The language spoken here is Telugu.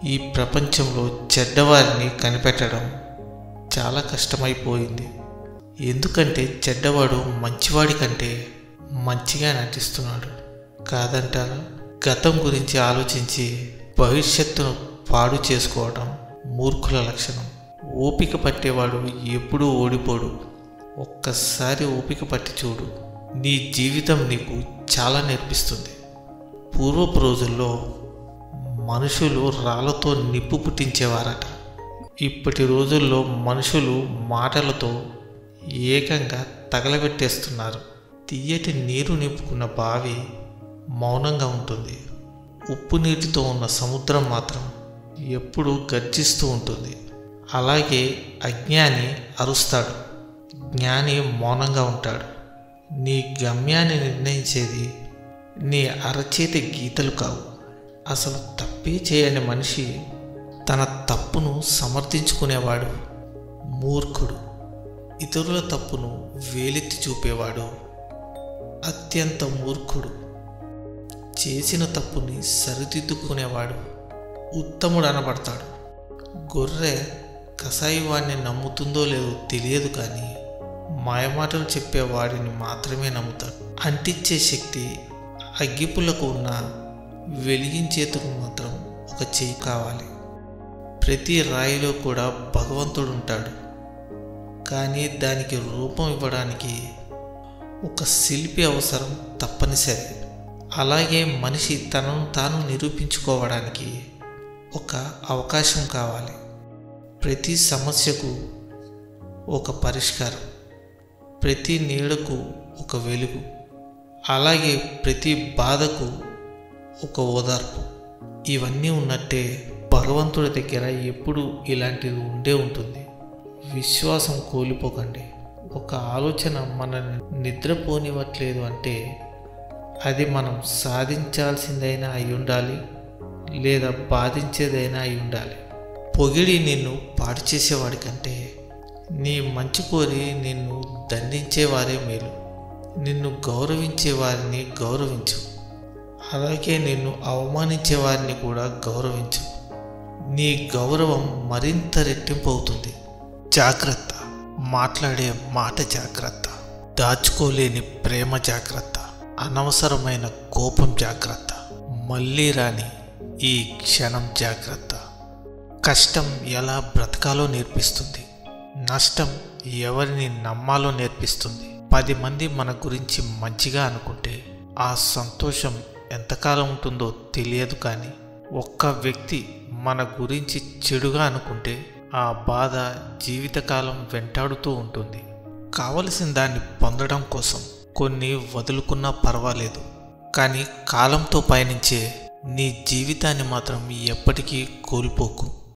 ఈ ప్రపంచంలో చెడ్డవారిని కనిపెట్టడం చాలా కష్టమైపోయింది. ఎందుకంటే చెడ్డవాడు మంచివాడి కంటే మంచిగా నటిస్తున్నాడు. కాదంటారా? గతం గురించి ఆలోచించి భవిష్యత్తును పాడు చేసుకోవడం మూర్ఖుల లక్షణం. ఓపిక పట్టేవాడు ఎప్పుడూ ఓడిపోడు. ఒక్కసారి ఓపిక పట్టి చూడు, నీ జీవితం నీకు చాలా నేర్పిస్తుంది. పూర్వపు రోజుల్లో మనుషులు రాళ్లతో నిప్పు పుట్టించేవారట. ఇప్పటి రోజుల్లో మనుషులు మాటలతో ఏకంగా తగలబెట్టేస్తున్నారు. తీయటి నీరు నింపుకున్న బావి మౌనంగా ఉంటుంది. ఉప్పు నీటితో ఉన్న సముద్రం మాత్రం ఎప్పుడూ గర్జిస్తూ ఉంటుంది. అలాగే అజ్ఞాని అరుస్తాడు, జ్ఞాని మౌనంగా ఉంటాడు. నీ గమ్యాన్ని నిర్ణయించేది నీ అరచేతి గీతలు కావు. అసలు తప్పే చేయని మనిషి తన తప్పును సమర్థించుకునేవాడు మూర్ఖుడు. ఇతరుల తప్పును వేలెత్తి చూపేవాడు అత్యంత మూర్ఖుడు. చేసిన తప్పుని సరిదిద్దుకునేవాడు ఉత్తముడు అనబడతాడు. గొర్రె కసాయివాడిని నమ్ముతుందో లేదో తెలియదు, కానీ మాయమాటలు చెప్పేవాడిని మాత్రమే నమ్ముతాడు. అంటించే శక్తి అగ్గిపుల్లకు ఉన్న వెలిగించేందుకు మాత్రం ఒక చెయ్యి కావాలి. ప్రతి రాయిలో కూడా భగవంతుడు ఉంటాడు, కానీ దానికి రూపం ఇవ్వడానికి ఒక శిల్పి అవసరం తప్పనిసరి. అలాగే మనిషి తనను తాను నిరూపించుకోవడానికి ఒక అవకాశం కావాలి. ప్రతి సమస్యకు ఒక పరిష్కారం, ప్రతి నీడకు ఒక వెలుగు, అలాగే ప్రతి బాధకు ఒక ఓదార్పు. ఇవన్నీ ఉన్నట్టే భగవంతుడి దగ్గర ఎప్పుడు ఇలాంటిది ఉండే ఉంటుంది. విశ్వాసం కోల్పోకండి. ఒక ఆలోచన మనల్ని నిద్రపోనివ్వట్లేదు అంటే అది మనం సాధించాల్సిందైనా అయి ఉండాలి, లేదా బాధించేదైనా అయి ఉండాలి. పొగిడి నిన్ను పాడు చేసేవాడి కంటే నీ మంచి కోరి నిన్ను దండించేవారే మేలు. నిన్ను గౌరవించే వారిని గౌరవించు, అలాగే నిన్ను అవమానించే వారిని కూడా గౌరవించు. నీ గౌరవం మరింత రెట్టింపు అవుతుంది. జాగ్రత్త, మాట్లాడే మాట జాగ్రత్త, దాచుకోలేని ప్రేమ జాగ్రత్త, అనవసరమైన కోపం జాగ్రత్త, మళ్ళీ రాని ఈ క్షణం జాగ్రత్త. కష్టం ఎలా బ్రతకాలో నేర్పిస్తుంది, నష్టం ఎవరిని నమ్మాలో నేర్పిస్తుంది. 10 మంది మన గురించి మంచిగా అనుకుంటే ఆ సంతోషం ఎంతకాలం ఉంటుందో తెలియదు, కానీ ఒక్క వ్యక్తి మన గురించి చెడుగా అనుకుంటే ఆ బాధ జీవితకాలం వెంటాడుతూ ఉంటుంది. కావలసిన దాన్ని పొందడం కోసం కొన్ని వదులుకున్నా పర్వాలేదు, కానీ కాలంతో పయనించే నీ జీవితాన్ని మాత్రం ఎప్పటికీ కోల్పోకు.